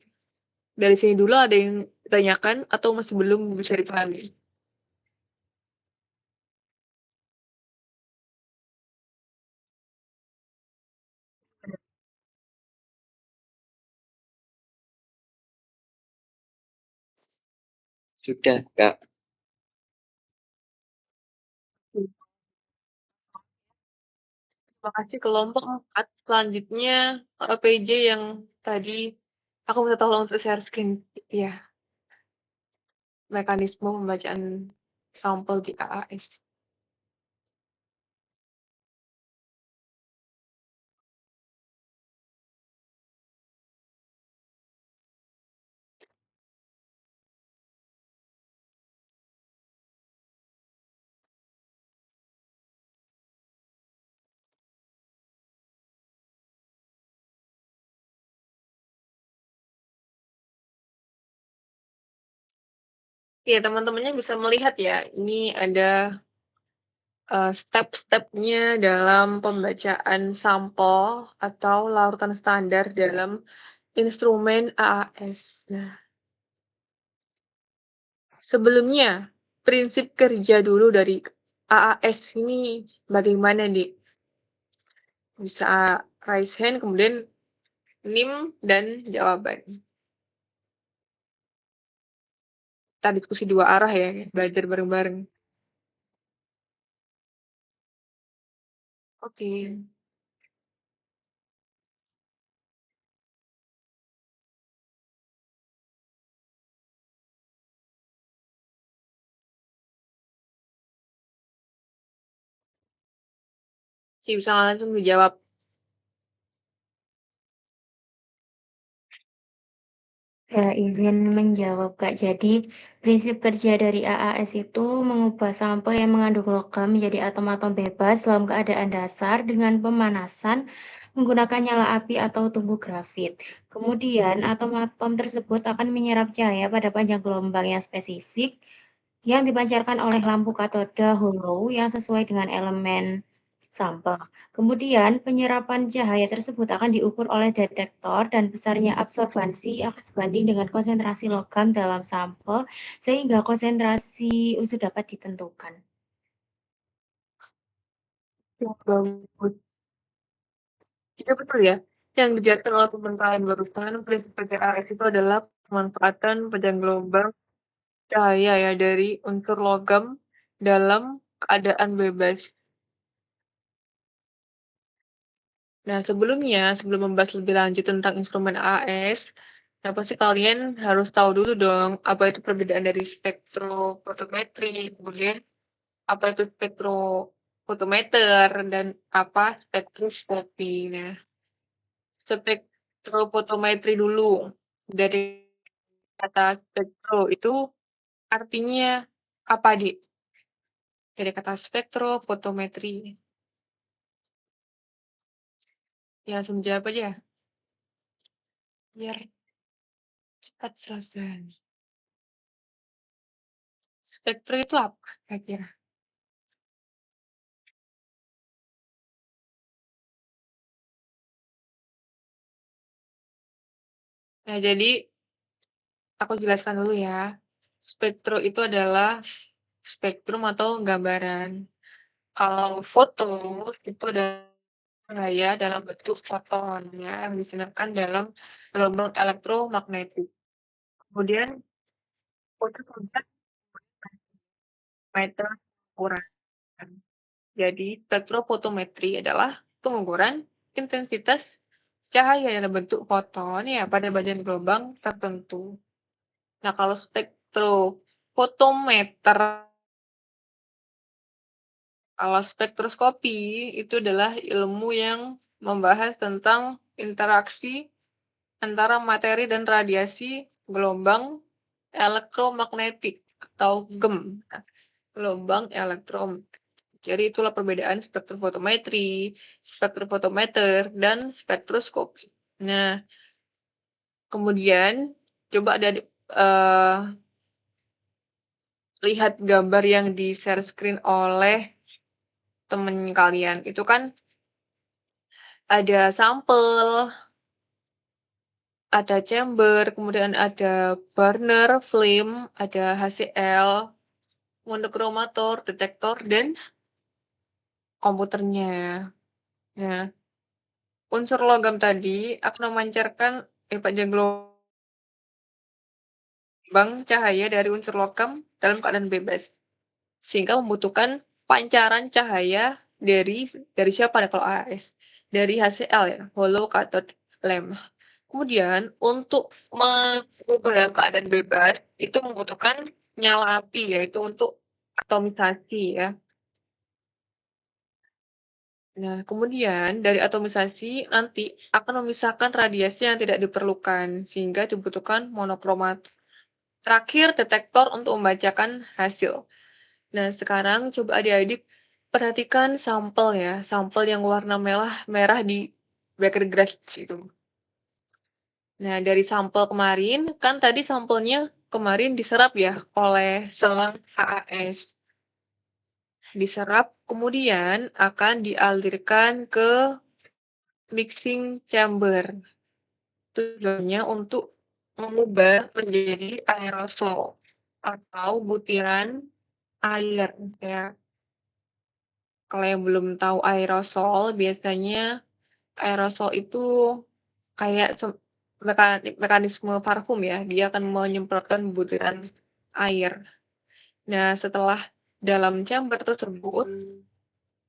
Dari sini dulu ada yang ditanyakan atau masih belum bisa dipahami? Sudah, Kak. Terima kasih kelompok 4. Selanjutnya PJ yang tadi aku minta tolong untuk share screen ya. Mekanisme pembacaan sampel di AAS. Ya, teman-temannya bisa melihat ya, ini ada step-stepnya dalam pembacaan sampel atau larutan standar dalam instrumen AAS. Nah, sebelumnya prinsip kerja dulu dari AAS ini bagaimana, Dik? Bisa raise hand, kemudian NIM dan jawaban. Kita diskusi dua arah ya, belajar bareng-bareng. Oke. Bisa langsung dijawab. Ya, izin menjawab, Kak. Jadi, prinsip kerja dari AAS itu mengubah sampel yang mengandung logam menjadi atom-atom bebas dalam keadaan dasar dengan pemanasan menggunakan nyala api atau tungku grafit. Kemudian, atom-atom tersebut akan menyerap cahaya pada panjang gelombang yang spesifik yang dipancarkan oleh lampu katoda hollow yang sesuai dengan elemen sampel. Kemudian, penyerapan cahaya tersebut akan diukur oleh detektor dan besarnya absorbansi akan sebanding dengan konsentrasi logam dalam sampel sehingga konsentrasi unsur dapat ditentukan. Bagus. Iya betul ya. Yang dijelaskan oleh teman kalian barusan, prinsip PCRS itu adalah pemanfaatan panjang gelombang cahaya ya dari unsur logam dalam keadaan bebas. Nah, sebelumnya, sebelum membahas lebih lanjut tentang instrumen AAS, nah pasti kalian harus tahu dulu dong apa itu perbedaan dari spektrofotometri, kemudian apa itu spektrofotometer, dan apa spektroskopi. Nah, spektrofotometri dulu. Dari kata spektro itu artinya apa, Dik? Dari kata spektrofotometri. Ya, langsung jawab aja. Biar cepat selesai. Spektro itu apa kira-kira? Nah, jadi aku jelaskan dulu ya. Spektro itu adalah spektrum atau gambaran. Kalau foto itu adalah cahaya dalam bentuk foton ya, yang disiarkan dalam gelombang elektromagnetik. Kemudian foto contact meter ukuran. Jadi spektrofotometri adalah pengukuran intensitas cahaya dalam bentuk foton ya pada bagian gelombang tertentu. Nah, kalau spektrofotometer Kalau spektroskopi itu adalah ilmu yang membahas tentang interaksi antara materi dan radiasi gelombang elektromagnetik atau GEM. Gelombang elektromagnetik. Jadi itulah perbedaan spektrofotometri, spektrofotometer, dan spektroskopi. Nah, kemudian coba dari lihat gambar yang di-share screen oleh temen kalian. Itu kan ada sampel, ada chamber, kemudian ada burner, flame, ada HCl, monokromator, detektor, dan komputernya. Nah, unsur logam tadi akan memancarkan panjang gelombang cahaya dari unsur logam dalam keadaan bebas. Sehingga membutuhkan pancaran cahaya dari siapa nih kalau AAS? Dari HCl ya, hollow cathode lamp. Kemudian untuk mengubah dalam keadaan bebas itu membutuhkan nyala api, yaitu untuk atomisasi ya. Nah, kemudian dari atomisasi nanti akan memisahkan radiasi yang tidak diperlukan, sehingga dibutuhkan monokromat. Terakhir, detektor untuk membacakan hasil. Nah, sekarang coba adik-adik perhatikan sampel ya, sampel yang warna merah di background grass itu. Nah, dari sampel kemarin, kan tadi sampelnya kemarin diserap ya oleh selang HAS. Diserap, kemudian akan dialirkan ke mixing chamber. Tujuannya untuk mengubah menjadi aerosol atau butiran air ya. Kalau yang belum tahu aerosol, biasanya aerosol itu kayak mekanisme parfum ya. Dia akan menyemprotkan butiran air. Nah, setelah dalam chamber tersebut,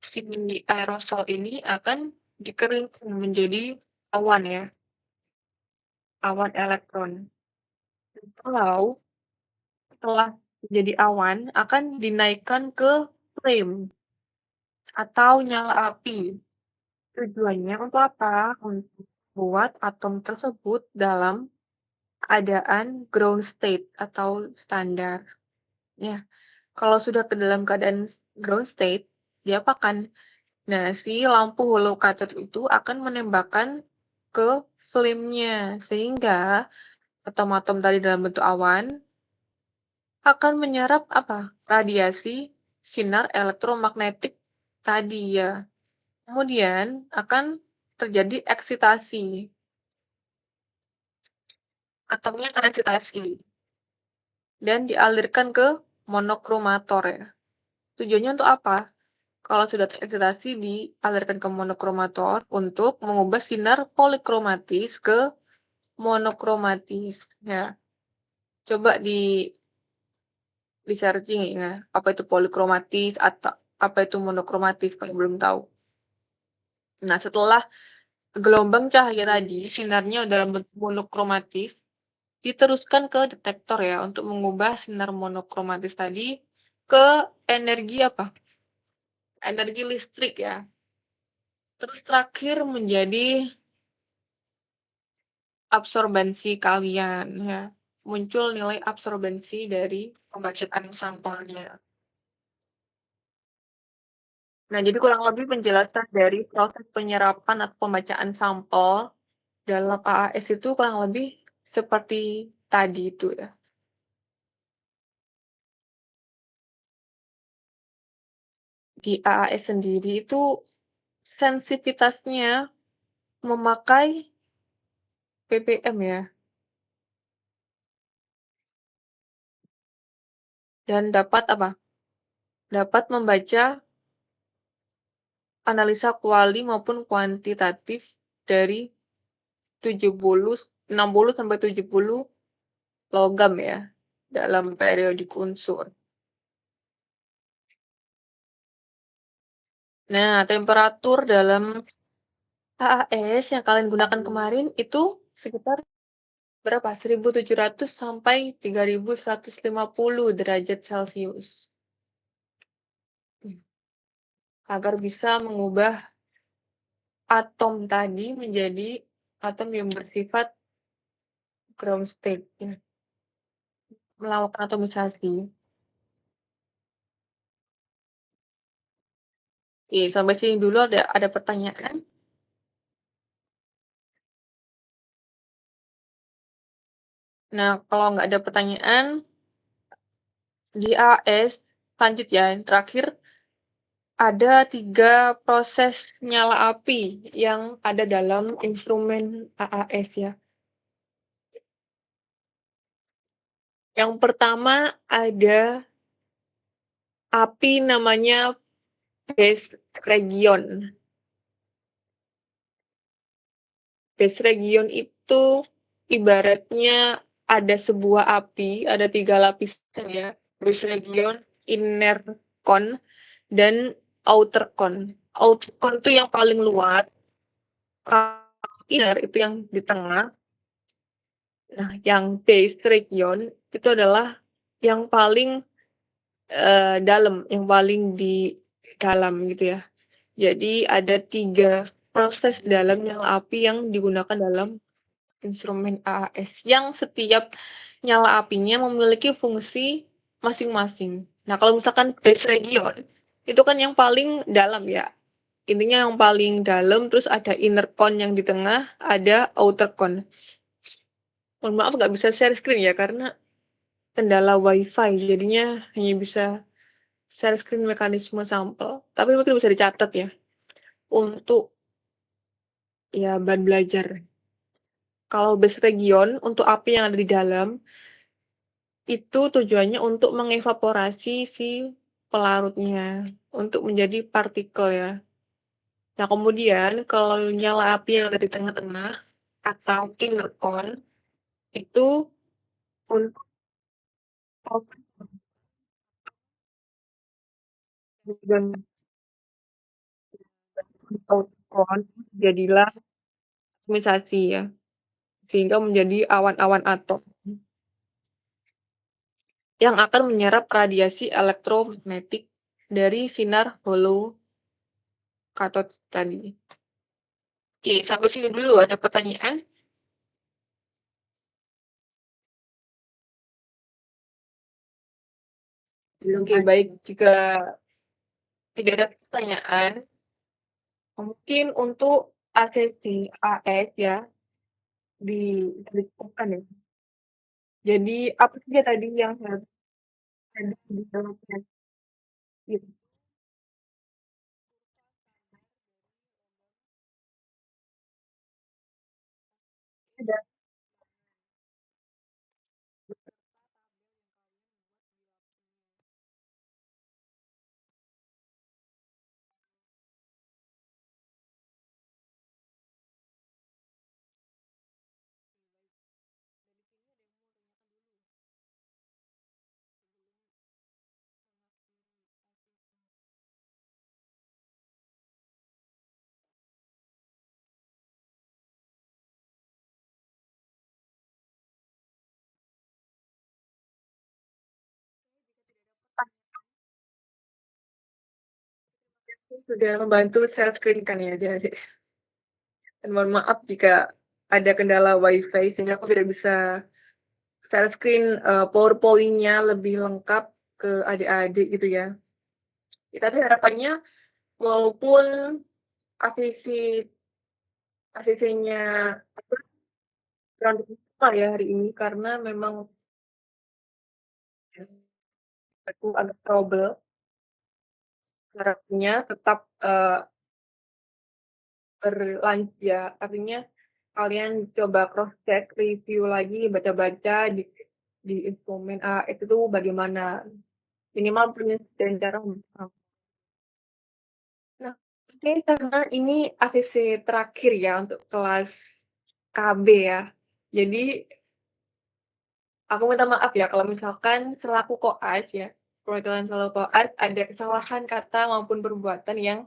si aerosol ini akan dikeringkan menjadi awan ya, awan elektron. Kalau setelah menjadi awan, akan dinaikkan ke flame atau nyala api. Tujuannya untuk apa? Untuk membuat atom tersebut dalam keadaan ground state atau standar. Ya, kalau sudah ke dalam keadaan ground state, diapakan? Nah, si lampu hollow cathode itu akan menembakkan ke flame-nya, sehingga atom-atom tadi dalam bentuk awan akan menyerap apa? Radiasi sinar elektromagnetik tadi ya. Kemudian akan terjadi eksitasi. Atomnya tereksitasi dan dialirkan ke monokromator ya. Tujuannya untuk apa? Kalau sudah tereksitasi dialirkan ke monokromator untuk mengubah sinar polikromatis ke monokromatis ya. Coba di searching ya, apa itu polikromatis atau apa itu monokromatis kalau belum tahu. Nah, setelah gelombang cahaya tadi sinarnya dalam bentuk monokromatis, diteruskan ke detektor ya untuk mengubah sinar monokromatis tadi ke energi apa? Energi listrik ya. Terus terakhir menjadi absorbensi kalian ya. Muncul nilai absorbensi dari pembacaan sampelnya. Nah, jadi kurang lebih penjelasan dari proses penyerapan atau pembacaan sampel dalam AAS itu kurang lebih seperti tadi itu ya. Di AAS sendiri itu sensitivitasnya memakai ppm ya. Dan dapat apa? Dapat membaca analisa kuali maupun kuantitatif dari 60 sampai 70 logam ya dalam periodik unsur. Nah, temperatur dalam AAS yang kalian gunakan kemarin itu sekitar berapa? 1700 sampai 3150 derajat Celcius. agar bisa mengubah atom tadi menjadi atom yang bersifat ground state ya, melakukan atomisasi. Oke, sampai sini dulu ada pertanyaan? Nah, kalau nggak ada pertanyaan, di AS lanjut ya, yang terakhir ada 3 proses nyala api yang ada dalam instrumen AAS ya. Yang pertama ada api namanya base region. Base region itu ibaratnya ada sebuah api, ada 3 lapisan ya. Base region, inner core, dan outer core. Outer core itu yang paling luar, kalau inner itu yang di tengah. Nah, yang base region itu adalah yang paling dalam, yang paling di dalam gitu ya. Jadi ada 3 proses dalam nyala api yang digunakan dalam instrumen AAS, yang setiap nyala apinya memiliki fungsi masing-masing. Nah, kalau misalkan base region, itu kan yang paling dalam ya. Intinya yang paling dalam, terus ada inner core yang di tengah, ada outer core. Mohon maaf nggak bisa share screen ya, karena kendala WiFi, jadinya hanya bisa share screen mekanisme sampel. Tapi mungkin bisa dicatat ya, untuk ya bahan belajar. Kalau base region, untuk api yang ada di dalam, itu tujuannya untuk mengevaporasi si pelarutnya, untuk menjadi partikel ya. Nah, kemudian kalau nyala api yang ada di tengah-tengah atau inner core, itu untuk dan outer core jadilah atomisasi ya, sehingga menjadi awan-awan atom yang akan menyerap radiasi elektromagnetik dari sinar holo katot tadi. Oke, sampai sini dulu. Ada pertanyaan? Oke, baik. Jika tidak ada pertanyaan, mungkin untuk ASESI AS ya, didiskusikan ya. Jadi, apa saja tadi yang harus ada di dalam gitu. Ada sudah membantu share screen kan ya, jadi. Dan mohon maaf jika ada kendala WiFi sehingga aku tidak bisa share screen PowerPoint-nya lebih lengkap ke adik-adik gitu ya. Ya, tapi harapannya walaupun ACC-nya kurang dibuka ya hari ini karena memang aku agak trouble. Harapnya tetap berlanjut ya. Artinya kalian coba cross check, review lagi, baca-baca di instrumen AS itu bagaimana, minimal punya cara. Nah, oke, karena ini ACC terakhir ya untuk kelas KB ya. Jadi aku minta maaf ya kalau misalkan selaku koas ya, perwakilan selaku koas ada kesalahan kata maupun perbuatan yang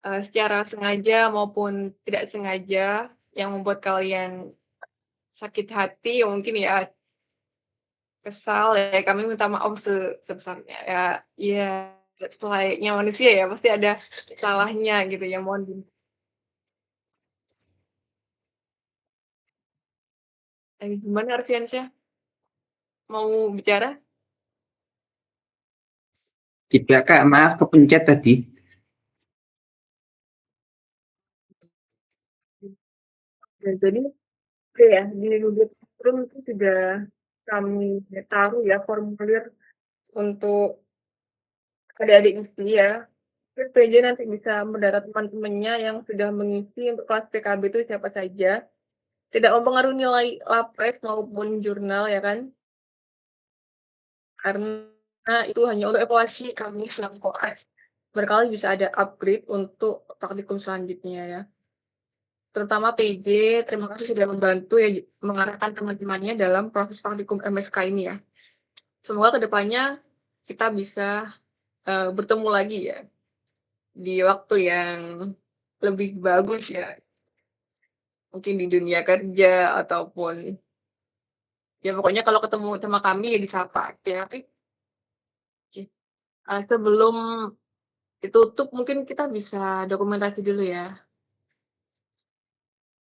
secara sengaja maupun tidak sengaja yang membuat kalian sakit hati, mungkin ya kesal ya, kami minta maaf sebesarnya ya. Iya. selayaknya manusia ya, pasti ada salahnya gitu ya, mohon gimana Arfiansyah? Mau bicara? Tidak Kak, maaf kepencet tadi. Jadi oke ya, di Google Classroom itu sudah kami taruh ya formulir untuk adik-adik isi ya. Mungkin PJ nanti bisa mendata teman-temannya yang sudah mengisi untuk kelas PKB itu siapa saja. Tidak mempengaruhi nilai lapres maupun jurnal ya kan. Karena itu hanya untuk evaluasi kami selaku koas. Berkali bisa ada upgrade untuk praktikum selanjutnya ya. Terutama PJ, terima kasih sudah membantu ya mengarahkan teman-temannya dalam proses praktikum MSK ini ya. Semoga kedepannya kita bisa bertemu lagi ya di waktu yang lebih bagus ya. Mungkin di dunia kerja ataupun ya pokoknya kalau ketemu sama kami ya disapa. Ya, oke. Sebelum ditutup mungkin kita bisa dokumentasi dulu ya.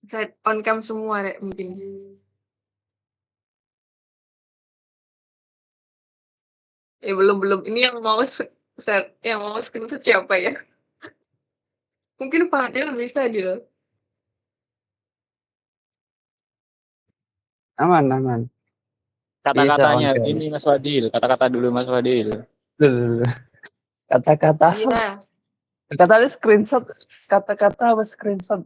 Set on cam semua deh mungkin. Belum. Ini yang mau screenshot siapa ya? Mungkin Fadil bisa dia. Aman. Kata-katanya Bisa on cam. ini Mas Fadil, kata-kata dulu Mas Fadil. Kata-kata. Iya. Kata screenshot. Kata-kata apa screenshot?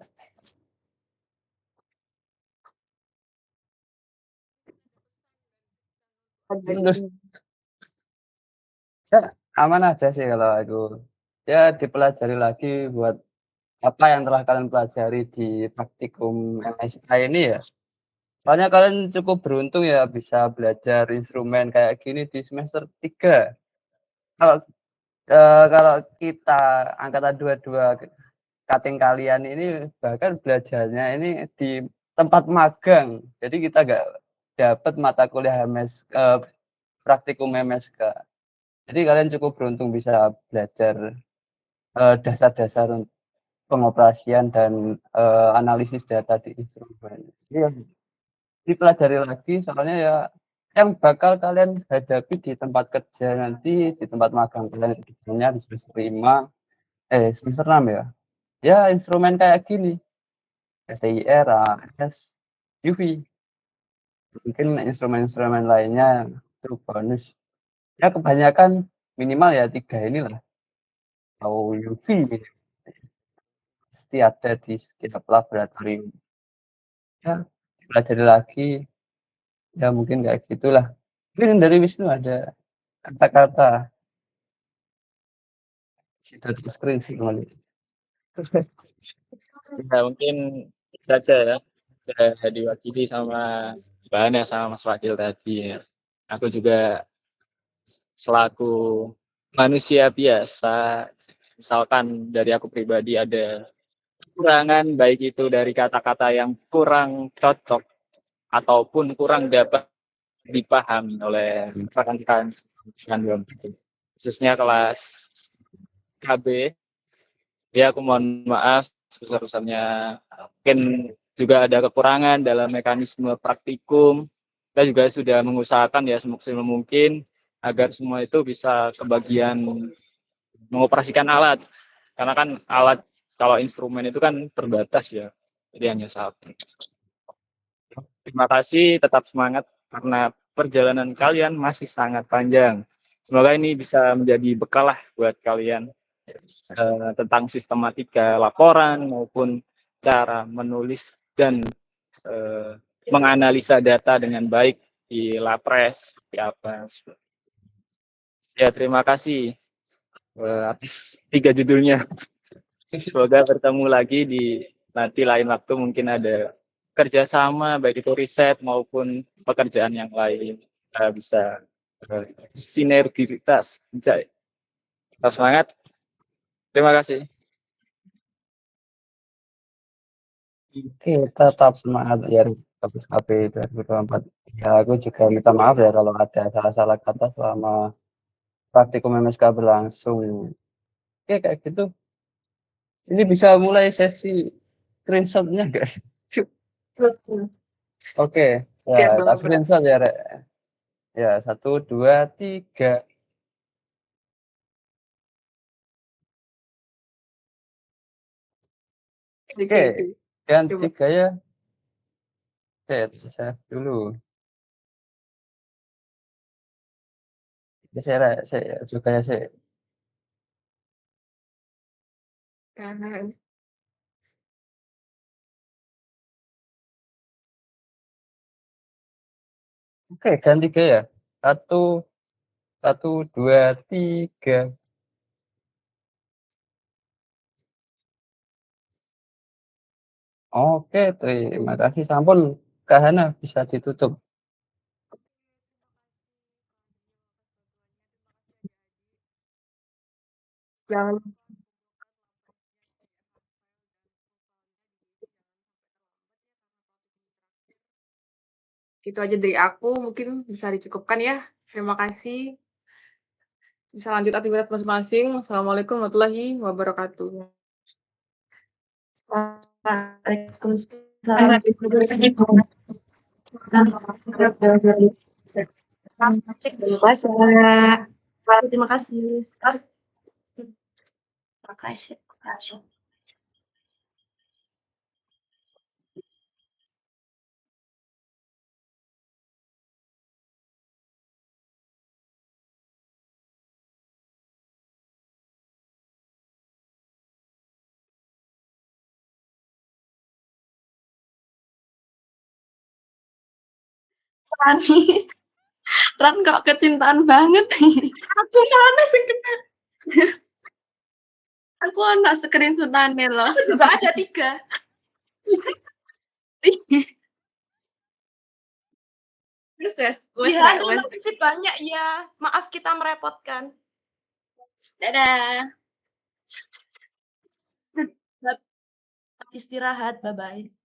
Ya, aman aja sih kalau aku. Ya dipelajari lagi buat apa yang telah kalian pelajari di praktikum MSK ini ya. Soalnya kalian cukup beruntung ya bisa belajar instrumen kayak gini di semester 3. Kalau kita angkatan 22 cutting kalian ini bahkan belajarnya ini di tempat magang. Jadi kita nggak dapat mata kuliah praktikum MSK. Jadi kalian cukup beruntung bisa belajar dasar-dasar pengoperasian dan analisis data di instrumen. Iya, dipelajari lagi soalnya ya yang bakal kalian hadapi di tempat kerja nanti, di tempat magang kalian kedepannya di semester 5, semester 6 ya. Ya instrumen kayak gini, STIR, AS, UV. Mungkin instrumen-instrumen lainnya itu bonus. Ya kebanyakan minimal ya 3 inilah. Atau UV pasti ada di setiap laboratorium. Ya, pelajari lagi. Ya mungkin kayak gitulah. Mungkin dari Wisnu ada kata-kata. Situ di screen sih kembali. Ya mungkin saja ya, sudah diwakili sama Mbak Ana sama Mas Fadil tadi ya. Aku juga selaku manusia biasa, misalkan dari aku pribadi ada kekurangan, baik itu dari kata-kata yang kurang cocok ataupun kurang dapat dipahami oleh rekan-rekan khususnya kelas KB. Ya aku mohon maaf sebesar-besarnya. Mungkin juga ada kekurangan dalam mekanisme praktikum. Kita juga sudah mengusahakan ya semaksimal mungkin agar semua itu bisa kebagian mengoperasikan alat. Karena kan alat kalau instrumen itu kan terbatas ya. Jadi hanya satu. Terima kasih, tetap semangat karena perjalanan kalian masih sangat panjang. Semoga ini bisa menjadi bekal lah buat kalian tentang sistematika laporan maupun cara menulis dan menganalisa data dengan baik di Lapres seperti apa. Ya terima kasih atas 3 judulnya. Semoga bertemu lagi di nanti lain waktu, mungkin ada kerjasama baik itu riset maupun pekerjaan yang lain. Kita bisa sinergitas. Tetap semangat. Terima kasih. Oke, tetap semangat ya Kampus KB 2024. Ya aku juga minta maaf ya kalau ada salah-salah kata selama praktikum MSK berlangsung. Oke, kayak gitu. Ini bisa mulai sesi screenshot-nya nggak sih? Oke, Siap ya Bang tak Abrar. screenshot ya, Rek. Ya, 1, 2, 3. Oke, ganti Coba. gaya. Oke, save dulu. Saya juga saya. Kanan. Oke, ganti gaya. 1, 2, 3. Oke, terima kasih. Sampun, Kak Hana bisa ditutup. Jangan itu aja dari aku, mungkin bisa dicukupkan ya. Terima kasih. Bisa lanjut aktivitas masing-masing. Assalamualaikum warahmatullahi wabarakatuh. Terima kasih. Terima kasih. Rani, Ran kok kecintaan banget. Aku mana sih kena. Aku anak screenshotannya loh. Aku juga ada 3. Wes. Ya, terima kasih banyak ya. Maaf kita merepotkan. Dadah. Istirahat, bye-bye.